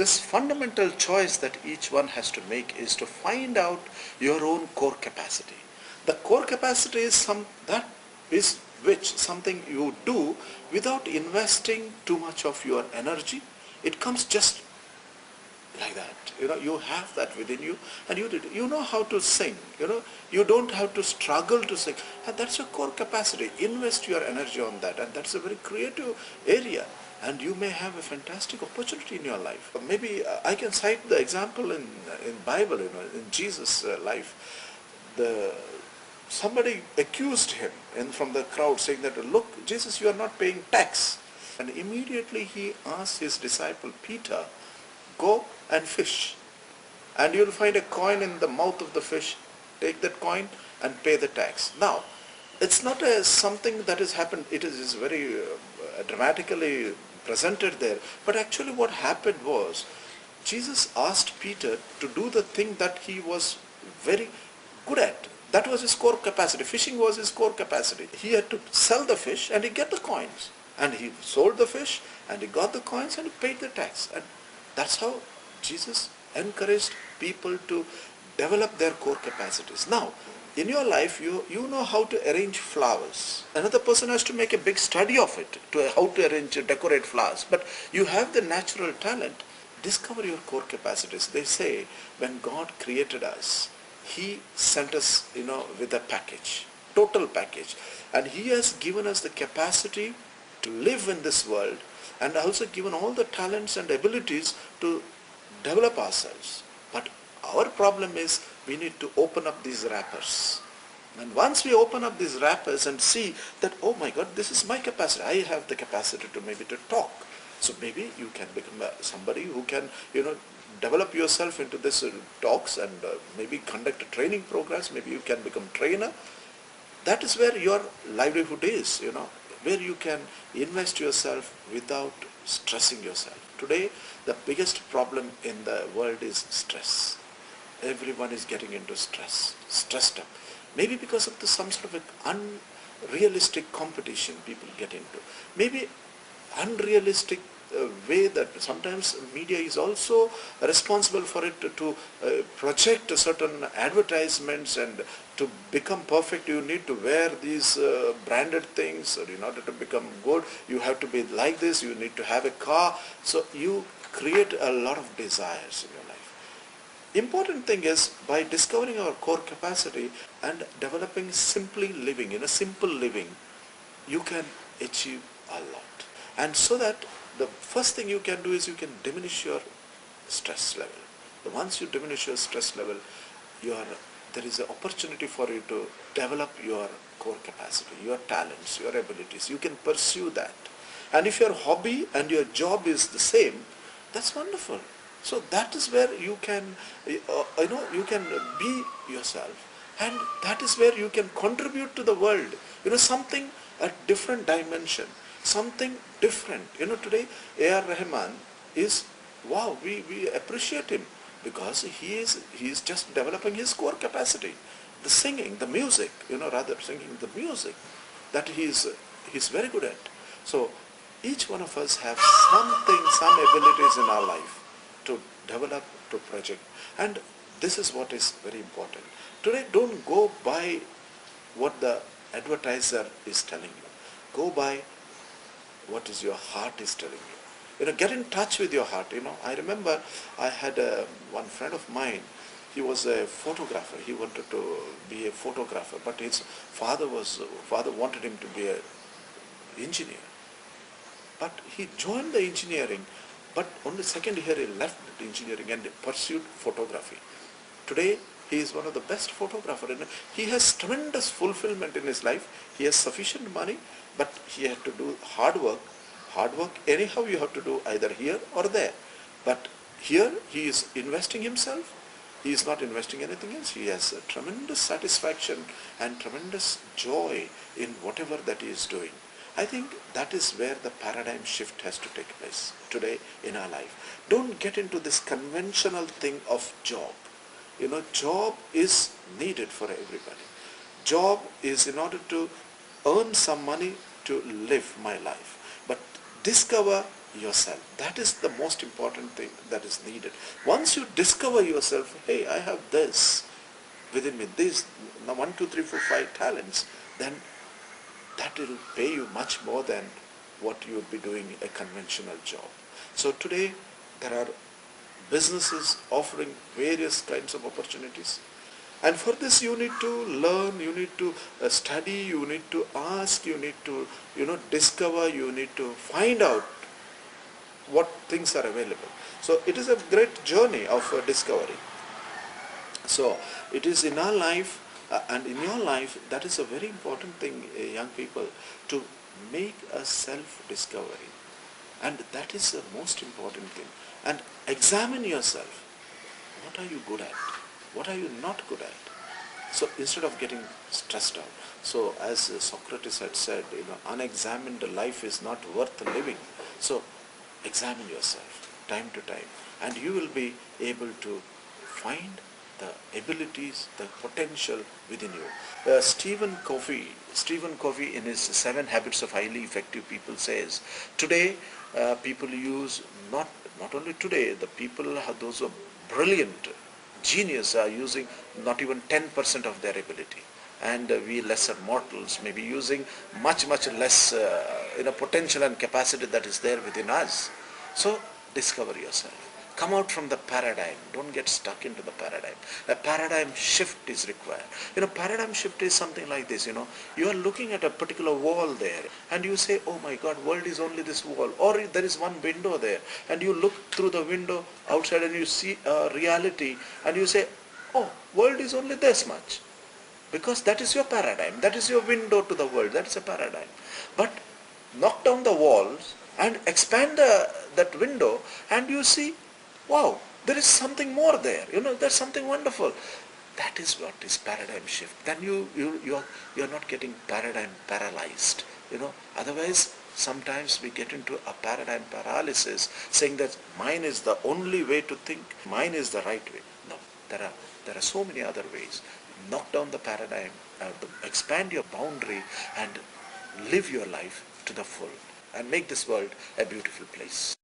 this fundamental choice that each one has to make is to find out your own core capacity. The core capacity is something you do without investing too much of your energy. It comes just like that. You have that within you, and you know how to sing. You don't have to struggle to sing, and that's your core capacity. Invest your energy on that, and that's a very creative area, and you may have a fantastic opportunity in your life. Maybe I can cite the example in Bible, in Jesus' life. Somebody accused him from the crowd, saying that, look, Jesus, you are not paying tax. And immediately he asked his disciple Peter, go and fish, and you'll find a coin in the mouth of the fish. Take that coin and pay the tax. Now, it's not something that has happened. It is very dramatically presented there. But actually what happened was, Jesus asked Peter to do the thing that he was very good at. That was his core capacity. Fishing was his core capacity. He had to sell the fish and he get the coins. And he sold the fish and he got the coins and he paid the tax. And that's how Jesus encouraged people to develop their core capacities. Now, in your life, you know how to arrange flowers. Another person has to make a big study of it, how to decorate flowers. But you have the natural talent. Discover your core capacities. They say when God created us, He sent us, with a package, total package. And He has given us the capacity to live in this world, and also given all the talents and abilities to develop ourselves. But our problem is we need to open up these wrappers. And once we open up these wrappers and see that, oh my God, this is my capacity. I have the capacity to maybe to talk. So maybe you can become somebody who can, develop yourself into this talks and maybe conduct training programs. Maybe you can become trainer. That is where your livelihood is, where you can invest yourself without stressing yourself. Today, the biggest problem in the world is stress. Everyone is getting into stressed up. Maybe because of some sort of unrealistic competition people get into. Maybe unrealistic way that sometimes media is also responsible for it to project certain advertisements, and to become perfect you need to wear these branded things, or in order to become good you have to be like this, you need to have a car. So you create a lot of desires in your life. Important thing is, by discovering our core capacity and developing simply living, simple living, you can achieve a lot. And so that the first thing you can do is you can diminish your stress level. Once you diminish your stress level, there is an opportunity for you to develop your core capacity, your talents, your abilities. You can pursue that. And if your hobby and your job is the same, that's wonderful. So that is where you can, you can be yourself. And that is where you can contribute to the world. Something, a different dimension. Something different. Today A.R. Rahman is, wow, we appreciate him because he is just developing his core capacity. The singing, the music, singing the music that he's very good at. So each one of us have something, some abilities in our life to develop, to project. And this is what is very important. Today, don't go by what the advertiser is telling you. Go by what is your heart is telling you. Get in touch with your heart. I remember I had one friend of mine. He was a photographer. He wanted to be a photographer, but his father wanted him to be an engineer. But he joined the engineering, but only second year he left engineering and pursued photography. Today, he is one of the best photographers. He has tremendous fulfillment in his life. He has sufficient money, but he had to do hard work. Hard work, anyhow, you have to do either here or there. But here, he is investing himself. He is not investing anything else. He has a tremendous satisfaction and tremendous joy in whatever that he is doing. I think that is where the paradigm shift has to take place today in our life. Don't get into this conventional thing of job. Job is needed for everybody. Job is in order to earn some money to live my life. But discover yourself. That is the most important thing that is needed. Once you discover yourself, hey, I have this within me, these 1, 2, 3, 4, 5 talents, then that will pay you much more than what you would be doing a conventional job. So today there are businesses offering various kinds of opportunities. And for this you need to learn, you need to study, you need to ask, you need to discover, you need to find out what things are available. So it is a great journey of discovery. So it is in our life and in your life, that is a very important thing, young people, to make a self-discovery. And that is the most important thing. And examine yourself. What are you good at? What are you not good at? So instead of getting stressed out. So as Socrates had said, unexamined life is not worth living. So examine yourself time to time, and you will be able to find the abilities, the potential within you. Stephen Covey in his 7 Habits of Highly Effective People says, today people use, not only today, the people, those who are brilliant, genius, are using not even 10% of their ability. And we lesser mortals may be using much less potential and capacity that is there within us. So discover yourself. Come out from the paradigm. Don't get stuck into the paradigm. A paradigm shift is required. Paradigm shift is something like this. You are looking at a particular wall there and you say, oh my God, world is only this wall. Or there is one window there and you look through the window outside and you see reality and you say, oh, world is only this much. Because that is your paradigm. That is your window to the world. That is a paradigm. But knock down the walls and expand that window and you see, wow, there is something more there. There's something wonderful. That is what is paradigm shift. Then you're not getting paradigm paralyzed. Otherwise, sometimes we get into a paradigm paralysis, saying that mine is the only way to think, mine is the right way. No, there are so many other ways. Knock down the paradigm, expand your boundary, and live your life to the full, and make this world a beautiful place.